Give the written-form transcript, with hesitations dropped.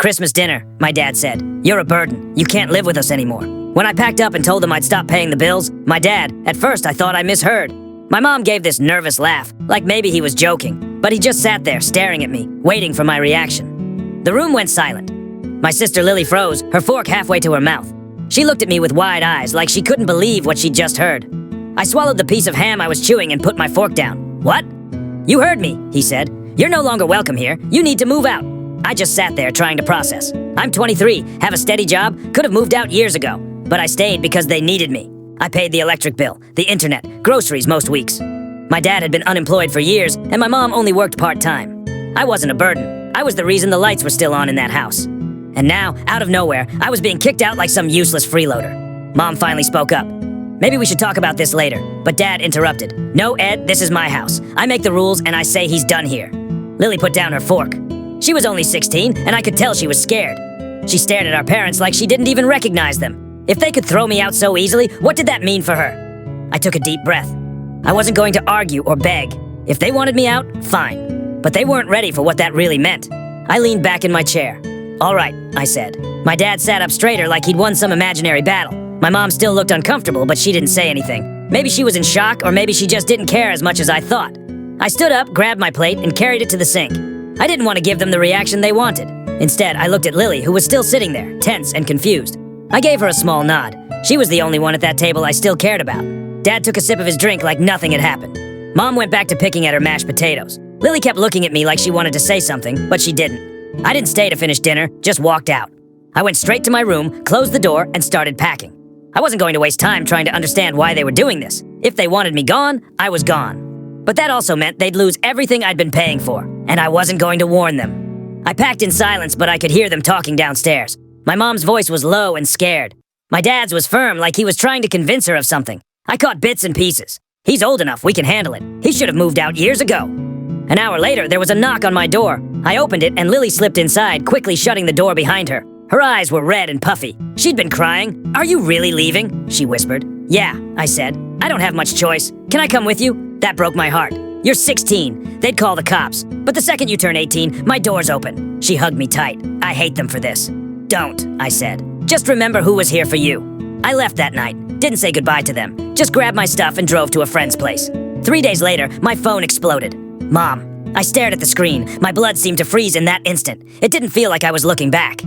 Christmas dinner, my dad said. You're a burden. You can't live with us anymore. When I packed up and told him I'd stop paying the bills, my dad, at first I thought I misheard. My mom gave this nervous laugh, like maybe he was joking, but he just sat there staring at me, waiting for my reaction. The room went silent. My sister Lily froze, her fork halfway to her mouth. She looked at me with wide eyes, like she couldn't believe what she'd just heard. I swallowed the piece of ham I was chewing and put my fork down. What? You heard me, he said. You're no longer welcome here. You need to move out. I just sat there trying to process. I'm 23, have a steady job, could have moved out years ago, but I stayed because they needed me. I paid the electric bill, the internet, groceries most weeks. My dad had been unemployed for years, and my mom only worked part-time. I wasn't a burden. I was the reason the lights were still on in that house. And now, out of nowhere, I was being kicked out like some useless freeloader. Mom finally spoke up. Maybe we should talk about this later, but Dad interrupted. No, Ed, this is my house. I make the rules, and I say he's done here. Lily put down her fork. She was only 16, and I could tell she was scared. She stared at our parents like she didn't even recognize them. If they could throw me out so easily, what did that mean for her? I took a deep breath. I wasn't going to argue or beg. If they wanted me out, fine. But they weren't ready for what that really meant. I leaned back in my chair. All right, I said. My dad sat up straighter like he'd won some imaginary battle. My mom still looked uncomfortable, but she didn't say anything. Maybe she was in shock, or maybe she just didn't care as much as I thought. I stood up, grabbed my plate, and carried it to the sink. I didn't want to give them the reaction they wanted. Instead, I looked at Lily, who was still sitting there, tense and confused. I gave her a small nod. She was the only one at that table I still cared about. Dad took a sip of his drink like nothing had happened. Mom went back to picking at her mashed potatoes. Lily kept looking at me like she wanted to say something, but she didn't. I didn't stay to finish dinner, just walked out. I went straight to my room, closed the door, and started packing. I wasn't going to waste time trying to understand why they were doing this. If they wanted me gone, I was gone. But that also meant they'd lose everything I'd been paying for, and I wasn't going to warn them. I packed in silence, but I could hear them talking downstairs. My mom's voice was low and scared. My dad's was firm, like he was trying to convince her of something. I caught bits and pieces. He's old enough, we can handle it. He should have moved out years ago. An hour later, there was a knock on my door. I opened it, and Lily slipped inside, quickly shutting the door behind her. Her eyes were red and puffy. She'd been crying. Are you really leaving? She whispered. Yeah, I said. I don't have much choice. Can I come with you? That broke my heart. You're 16. They'd call the cops. But the second you turn 18, my door's open. She hugged me tight. I hate them for this. Don't, I said. Just remember who was here for you. I left that night. Didn't say goodbye to them. Just grabbed my stuff and drove to a friend's place. 3 days later, my phone exploded. Mom. I stared at the screen. My blood seemed to freeze in that instant. It didn't feel like I was looking back.